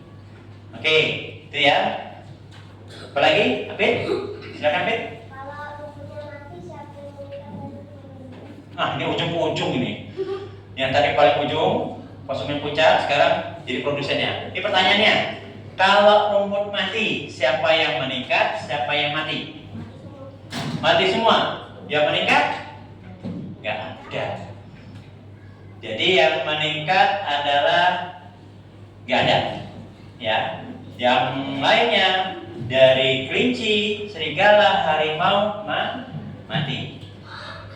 Oke, itu ya. Apalagi, Apit? Silakan Apit. Kalau rumputnya mati siapa yang meningkat? Nah, ini ujung ke ujung ini. Yang tadi paling ujung, konsumen pucat, sekarang jadi produsennya. Ini pertanyaannya, kalau rumput mati, siapa yang meningkat, siapa yang mati? Mati semua. Yang meningkat? Nggak ada. Jadi yang meningkat adalah nggak ada. Ya. Yang lainnya dari kelinci, serigala, harimau, mati.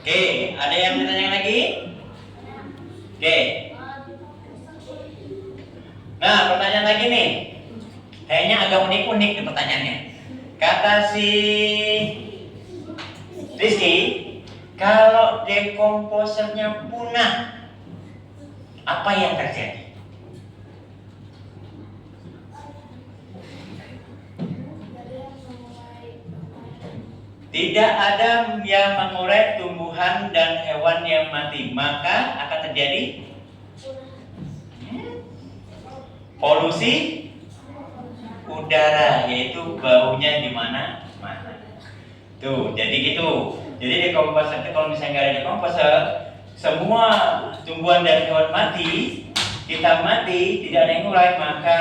Oke, ada yang ditanya lagi? Oke. Nah, pertanyaan lagi nih. Kayaknya agak unik-unik nih pertanyaannya. Kata si Rizky, kalau dekomposernya punah, apa yang terjadi? Tidak ada yang mengurai tumbuhan dan hewan yang mati, maka akan terjadi polusi udara, yaitu baunya di mana-mana. Tuh, jadi gitu. Jadi dekomposer itu kalau misalnya nggak ada dekomposer, semua tumbuhan dan hewan mati, kita mati, tidak ada yang ngurai, maka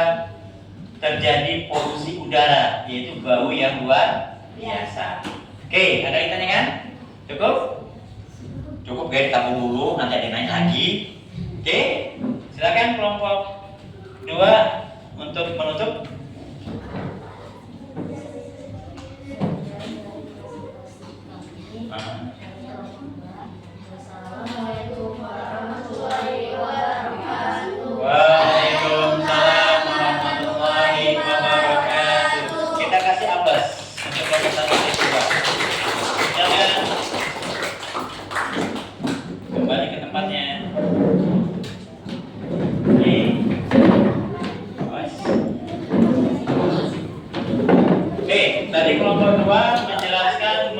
terjadi polusi udara, yaitu bau yang luar biasa. Oke, ada yang tanya kan? Cukup? Cukup guys, tabung dulu, nanti ada yang naik lagi. Oke, silakan kelompok 2 untuk menutup. Assalamualaikum warahmatullahi wabarakatuh. Waalaikumsalam warahmatullahi wabarakatuh. Kita kasih aplaus untuk kelompok 1 dan 2. Jangan kembali ke tempatnya. Oke. Oke, tadi kelompok 2 menjelaskan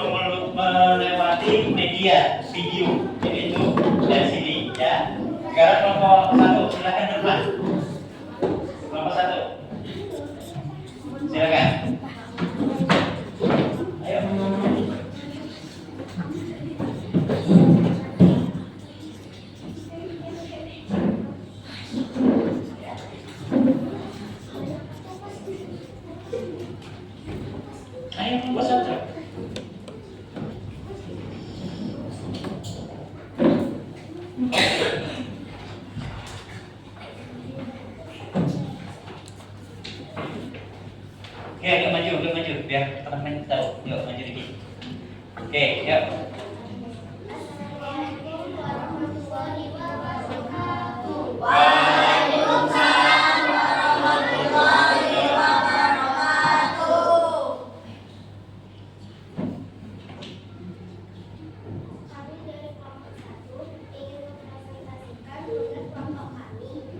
melewati media video, yaitu dari sini ya. Sekarang kelompok 1 silakan depan. Kelompok 1 silakan. Ayo. Ayo kelompok 1. Oke, agak maju, biar teman-teman tahu. Yuk, maju dikit. Oke, yuk. Assalamualaikum warahmatullahi wabarakatuh. Waalaikumsalam warahmatullahi wabarakatuh. Kami dari kelompok 1 ingin mempresentasikan tugas kelompok kami.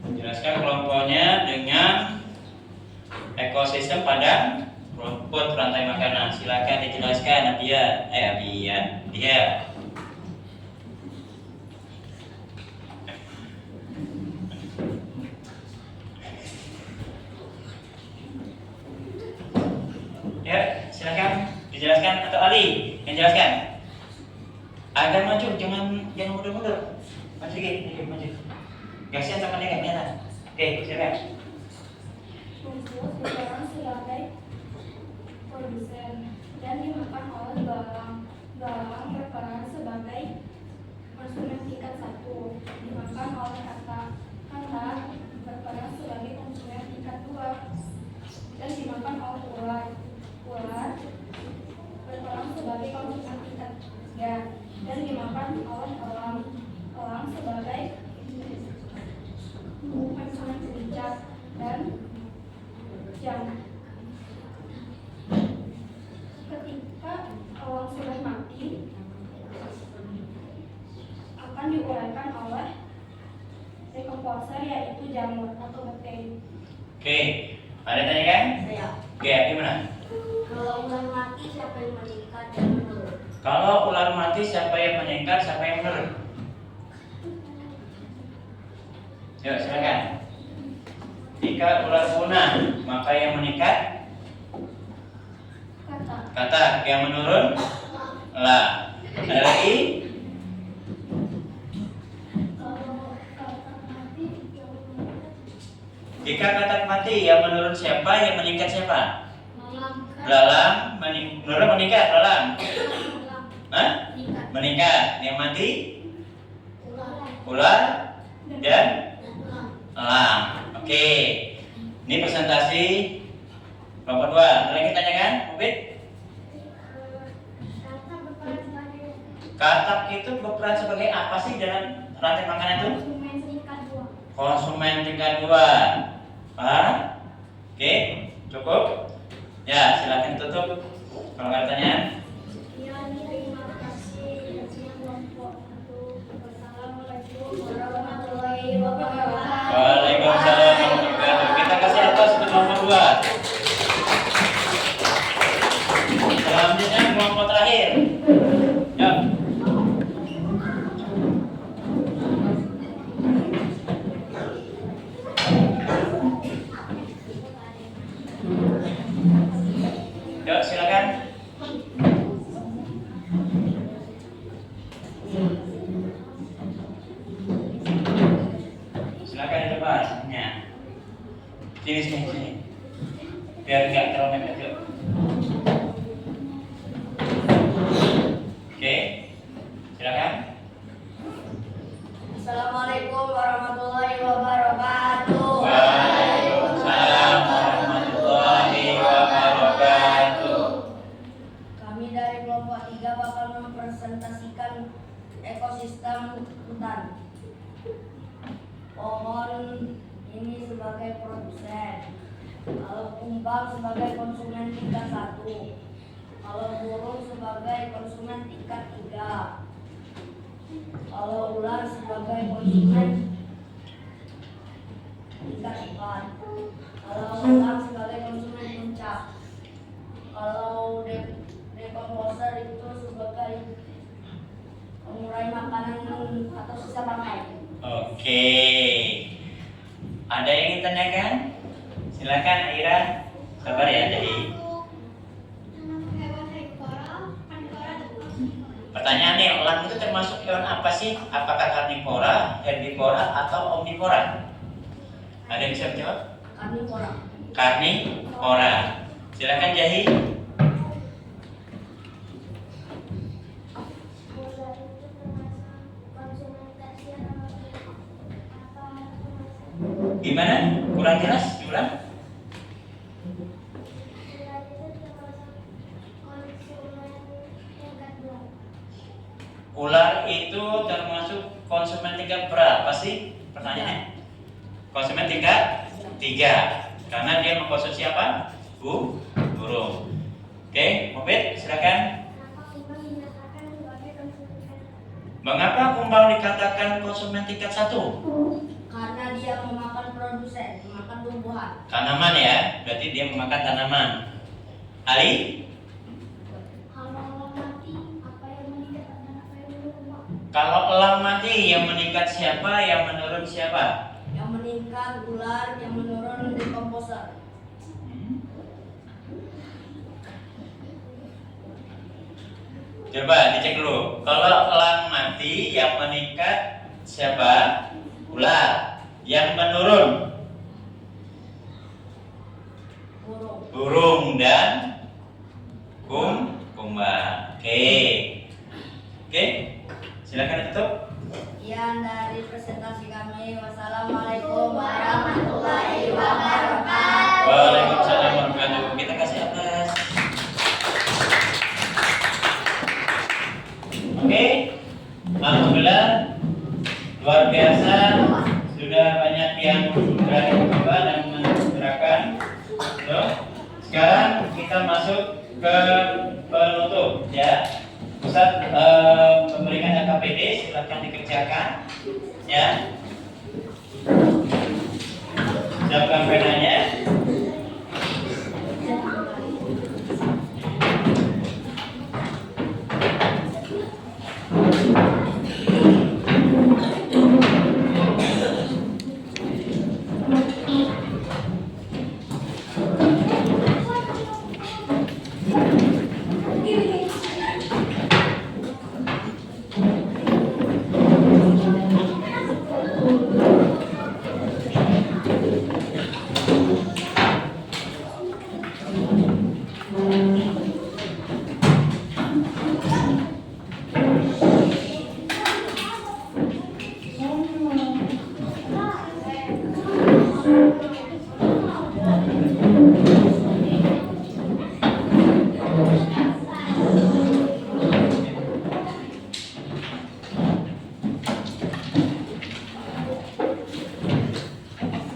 Jelaskan kelompoknya dengan ekosistem padang rumput rantai makanan. Silakan dijelaskan, Nadia. Dia. Ya, silakan dijelaskan atau Ali yang jelaskan. Agak maju, jangan mundur-mundur. Maju dikit, maju. Kasihan sama dia nggak kelihatan. Oke, silakan. Fungsi berperan sebagai produsen dan dimakan oleh bawang. Bawang berperan sebagai konsumen tingkat 1, dimakan oleh kata. Kata berperan sebagai konsumen tingkat 2 dan dimakan oleh ular. Ular berperan sebagai konsumen tingkat 3 dan dimakan oleh elang. Elang sebagai dekomposer, yaitu jamur atau bakteri. Oke, ada tanya kan? Saya. Oke, gimana? Kalau ular mati siapa yang meningkat dan menurun? Kalau ular mati siapa yang meningkat, siapa yang menurun? Yuk, silakan. Jika ular punah, maka yang meningkat katak, yang menurun lah. Ada lagi? Jika katak mati, yang menurun siapa, yang meningkat siapa? Belalang, menurun meningkat, belalang. Hah? Meningkat. Yang mati? Ular dan elang. Oke. Ini presentasi kelompok 2. Ada lagi tanyakan, Mubin? Katak itu berperan sebagai apa sih dalam rantai makanan itu? Konsumen tingkat 2. Paham? Oke, cukup? Ya, silakan tutup. Kalau nggak ada pertanyaan. Terima kasih. Wassalamualaikum warahmatullahi wabarakatuh. Waalaikumsalam warahmatullahi wabarakatuh. Kita kasih atas untuk nomor 2. Selanjutnya kelompok terakhir. Ya. Yuk, silakan. Silakan di depan. Sini. Biar nggak terlalu mepet. Yuk. Oke, silakan. Assalamualaikum warahmatullahi wabarakatuh. Waalaikumsalam warahmatullahi wabarakatuh. Kami dari kelompok 3 bakal mempresentasikan ekosistem hutan. Pohon ini sebagai produsen, kalau kumbang sebagai konsumen tingkat 1, kalau burung sebagai konsumen tingkat 3, kalau ular sebagai konsumen tingkat 4, kalau elang sebagai konsumen puncak, kalau dekomposer itu sebagai pengurai makanan atau sisa pakai. Oke. Ada yang ingin tanyakan? Silakan Aira. Sabar ya, jadi pertanyaannya, elang itu termasuk hewan apa sih? Apakah karnivora, herbivora, atau omnivora? Ada yang bisa menjawab? Karnivora. Karnivora. Silakan Jahi. Gimana? Kurang jelas? Diulang? Ular itu termasuk konsumen tingkat berapa sih? Pertanyaannya. Konsumen tingkat 3. Karena dia mengkonsumsi apa? Burung. Oke, Mubin, silakan. Mengapa kumbang dikatakan konsumen tingkat 1? Karena dia memakan tumbuhan. Tanaman ya, berarti dia memakan tanaman. Ali? Kalau elang mati, yang meningkat siapa, yang menurun siapa? Yang meningkat ular, yang menurun dekomposer. Coba dicek dulu. Kalau elang mati, yang meningkat siapa? Ular. Yang menurun? Burung dan kumbang. Oke. Silakan tutup. Sekian dari presentasi kami. Wassalamualaikum warahmatullahi wabarakatuh. Waalaikumsalam warahmatullahi wabarakatuh. Kita kasih atas. Oke. Alhamdulillah. Luar biasa. Sudah banyak yang berani mencoba dan menggerakkan. Sekarang kita masuk ke penutup ya. Ustaz memberikan AKPD, silakan dikerjakan ya.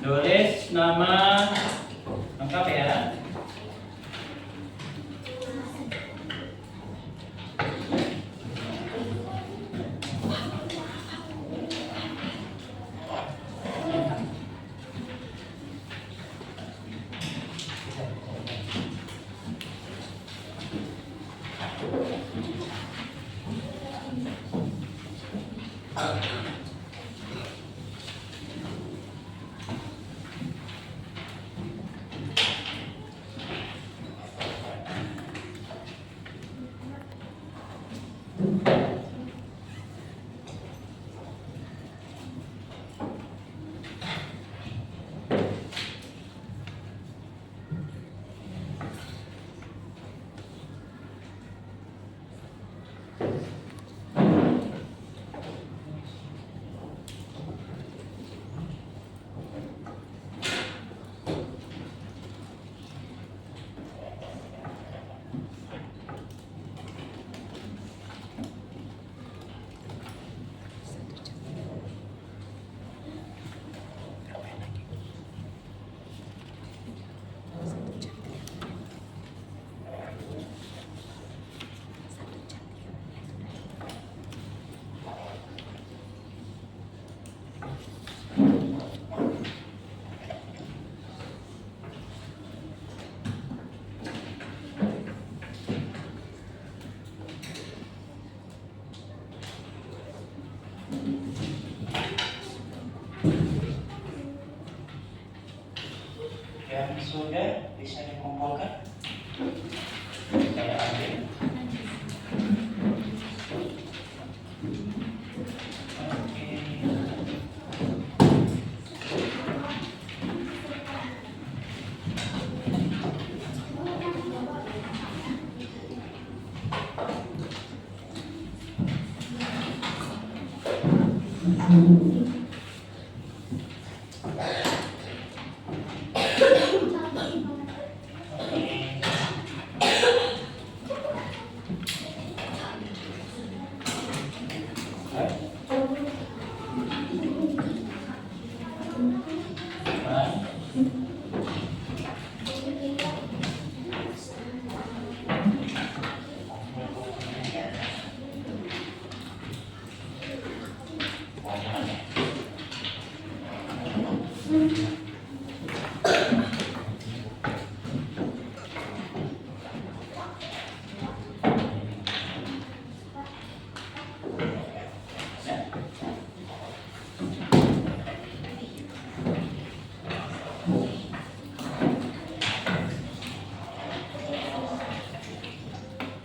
Tulis nama lengkap ya. Yang sudah bisa dikumpulkan, saya ambil.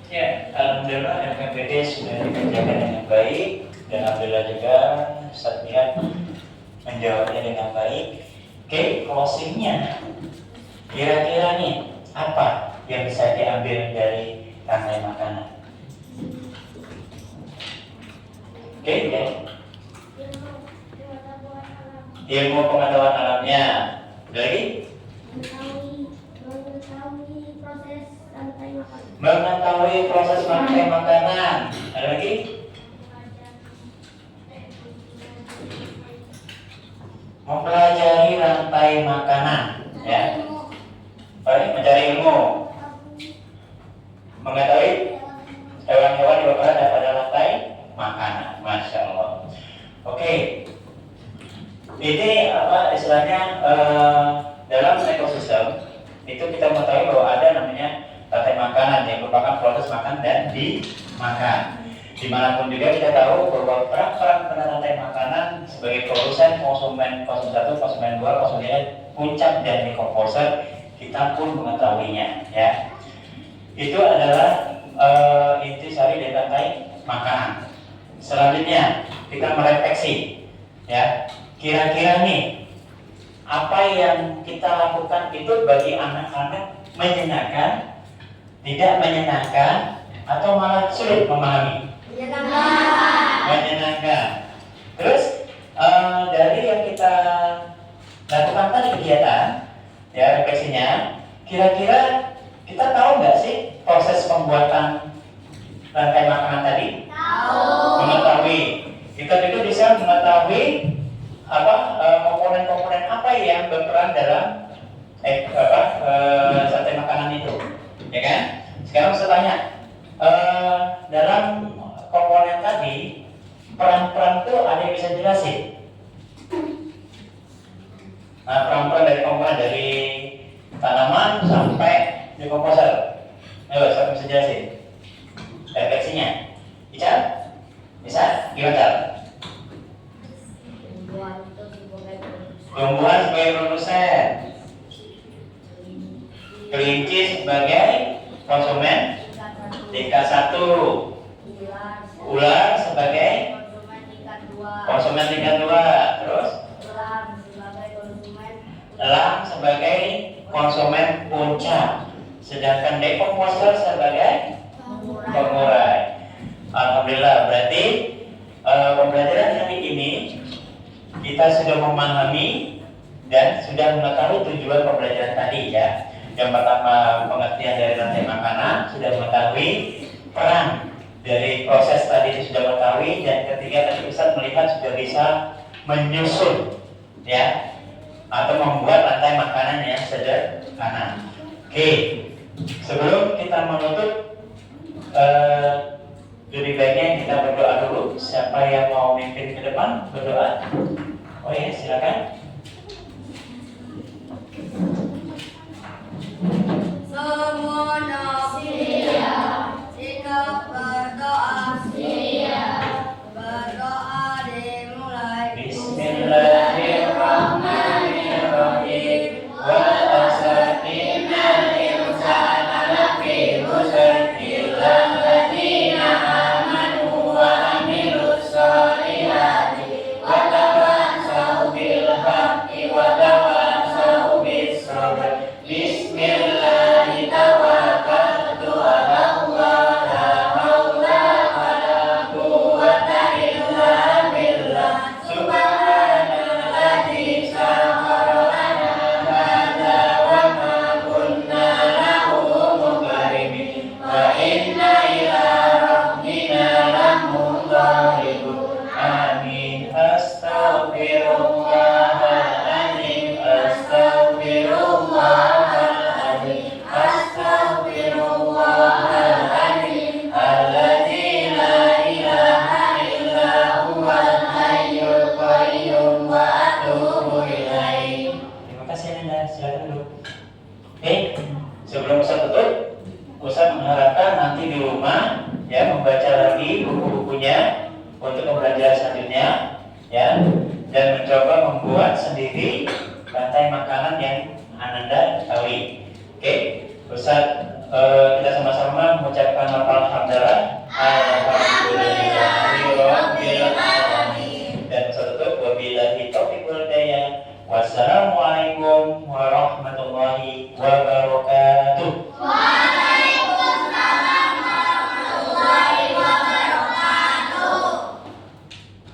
Ya, alhamdulillah MPPD sudah dikerjakan dengan baik dan alhamdulillah juga Satya menjawabnya dengan baik. Oke, closingnya kira-kira nih apa yang bisa diambil dari rantai makanan? Oke, ya. Ilmu pengetahuan alamnya. Ada lagi? Mengetahui proses rantai makanan. Ada lagi? Mempelajari rantai makanan, ya. Baik, mencari ilmu. Mengetahui hewan-hewan yang berada pada rantai makanan. Masya Allah. Oke. Ini apa istilahnya dalam ekosistem itu kita mengetahui bahwa ada namanya rantai makanan yang merupakan proses makan dan dimakan. Dimanapun juga kita tahu bahwa peran pada rantai makanan sebagai produsen, konsumen 01, konsumen 2, konsumen puncak dan dekomposer kita pun mengetahuinya, ya. Itu adalah intisari dari rantai makanan. Selanjutnya kita merefleksi, ya. Kira-kira nih apa yang kita lakukan itu bagi anak-anak menyenangkan, tidak menyenangkan, atau malah sulit memahami? Menyenangkan. Terus dari yang kita lakukan tadi kegiatan, ya refleksinya, kira-kira kita tahu nggak sih proses pembuatan rantai makanan tadi? Tahu. Mengetahui. Kita juga bisa mengetahui apa komponen-komponen apa yang berperan dalam sate makanan itu, ya kan? Sekarang saya tanya, dalam komponen tadi peran-peran itu ada yang bisa jelasin? Nah, peran-peran dari komponen dari tanaman sampai dekomposer, siapa bisa jelasin? Refleksinya, bisa? Gimana? Tumbuhan sebagai produsen, kelinci sebagai konsumen tingkat 1, ular sebagai konsumen tingkat 2, terus elang sebagai konsumen puncak, sedangkan dekomposer sebagai pengurai. Alhamdulillah, berarti pembelajaran hari ini kita sudah memahami dan sudah mengetahui tujuan pembelajaran tadi, ya. Yang pertama, pengertian dari rantai makanan, sudah mengetahui peran dari proses tadi itu sudah mengetahui, dan ketiga tadi Ustaz melihat sudah bisa menyusun, ya, atau membuat rantai makanan yang sederhana. Oke, sebelum kita menutup, lebih baiknya kita berdoa dulu. Siapa yang mau mimpin ke depan berdoa? Oh ya, silakan. Semuanya siap, sikap berdoa siap, berdoa dimulai. Bismillahirrahmanirrahim. Wal asr innal insana lafi khusr illa alladziina amanu wa amilus sholihati wa tawassaw bil haqqi wa tawassaw bis sabr. Bismillahi tawakkaltu 'ala Allah, la haula wa la quwwata illa billah. Subhanalladzi sakhkhara lana hadza wa ma kunna lahu muqrinin wa inna ila rabbina lamunqalibun. Amin. Astaghfirullahaladzim. Astaghfirullahaladzim. Astaghfirullahaladzim. Alladzi la ilaha illa huwal hayyul qayyum wa atubu ilaih. Terima kasih Nanda, silakan dulu. Oke, sebelum Ustaz tutup, Ustaz mengharapkan nanti di rumah ya membaca lagi buku-bukunya untuk pembelajaran selanjutnya, ya, dan mencoba membuat sendiri rantai makanan yang Ananda ketahui. Oke, Ustaz, kita sama-sama mengucapkan alhamdulillah, alhamdulillahirabbil alamin. Dan Ustaz tutup, wabillahi taufiq wal hidayah. Wassalamualaikum